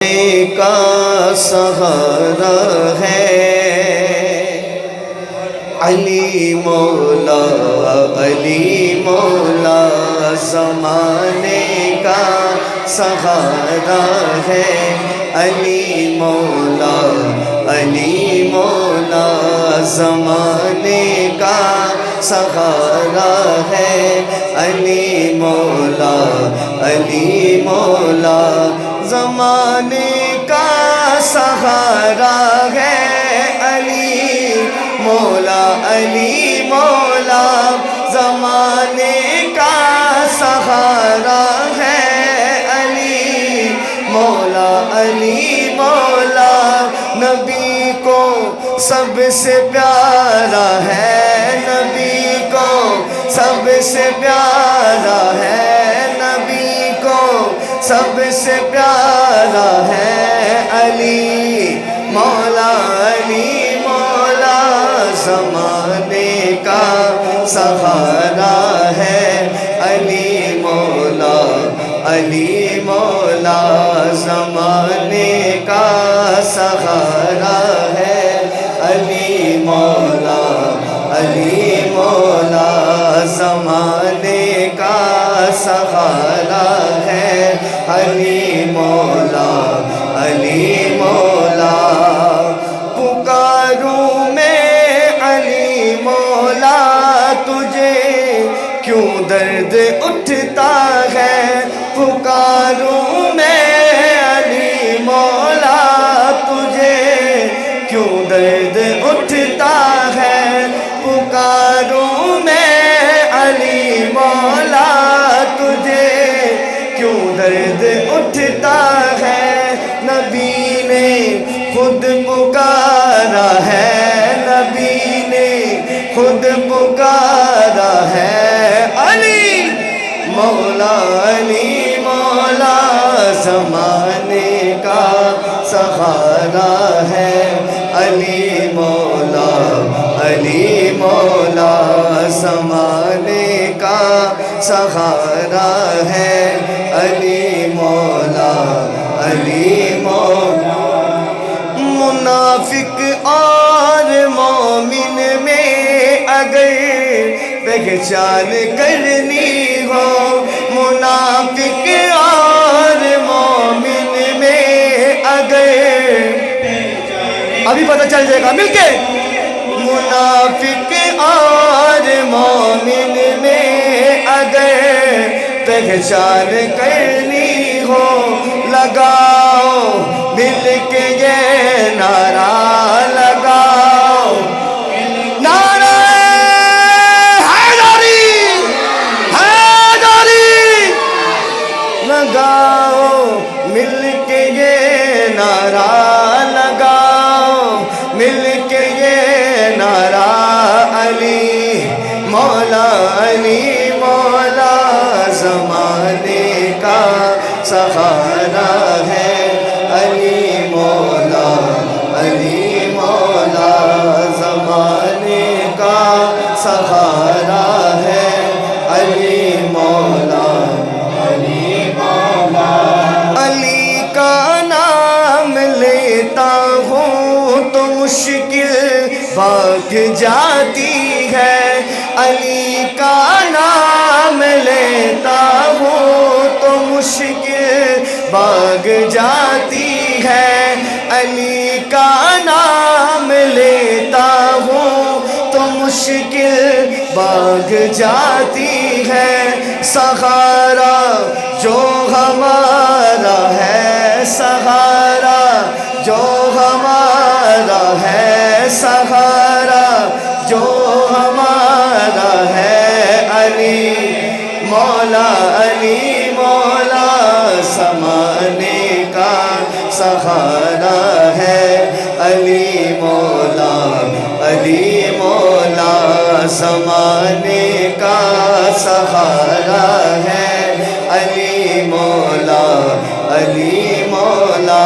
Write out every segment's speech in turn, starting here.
کا سہارا ہے علی مولا، علی مولا زمانے کا سہارا ہے علی مولا، علی مولا زمانے کا سہارا ہے علی مولا، علی مولا زمانے کا سہارا ہے علی مولا، علی مولا زمانے کا سہارا ہے علی مولا، علی مولا نبی کو سب سے پیارا ہے، نبی کو سب سے پیارا ہے، نبی کو سب سے پیارا ہے علی مولا، علی مولا زمانے کا سہارا ہے علی مولا، علی مولا زمانے کا سہارا ہے علی مولا، علی مولا زمانے کا سہارا ہے علی مولا، علی مولا پکاروں میں علی مولا تجھے کیوں درد اٹھتا ہے، پکاروں میں علی مولا تجھے کیوں درد اٹھتا ہے، پکاروں میں علی مولا تجھے کیوں درد اٹھتا ہے، نبی نے خود پکارا ہے، نبی نے خود پکارا ہے علی مولا، علی مولا زمانے کا سہارا ہے علی مولا، علی مولا زمانے کا سہارا ہے علی مولا، علی مولا منافق اور مومن میں اگر پہچان کرنی ہو، منافق اور مومن میں اگر ابھی پتہ چل جائے گا مل کے، منافق اور مومن میں اگر پہچان کرنی ہو، لگاؤ مل کے یہ نعرہ، لگاؤ نعرہ حیدری، حیدری لگاؤ مل کے یہ نعرہ، لگاؤ مل کے یہ نعرہ علی مولا، علی مولا زمانے کا سہارا ہے علی مولا، علی مولا زمانے کا سہارا ہے علی مولا، علی مولا علی کا نام لیتا ہوں تو مشکل بھاگ جاتی ہے، علی کا نام لیتا ہوں تو مشکل بھاگ جاتی ہے، علی کا نام لیتا ہوں تو مشکل بھاگ جاتی ہے، سہارا جو ہمارا ہے، سہارا جو ہمارا ہے، سہارا جو ہمارا ہے علی مولا، علی مولا زمانے کا سہارا ہے علی مولا، علی مولا زمانے کا سہارا ہے علی مولا، علی مولا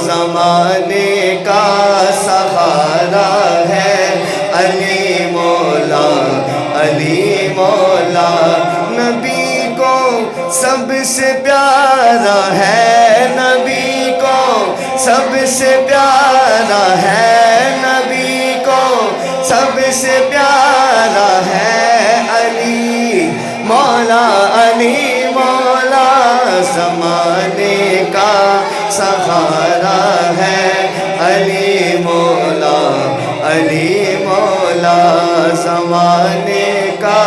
زمانے کا سہارا ہے علی مولا، علی مولا نبی کو سب سے پیارا ہے، نبی کو سب سے پیارا ہے نبی کو سب سے پیارا ہے علی مولا زمانے کا سہارا ہے علی مولا زمانے کا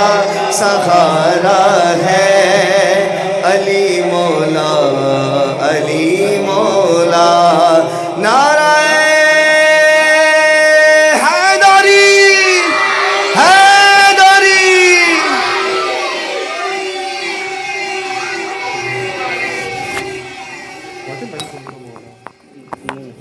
سہارا ہے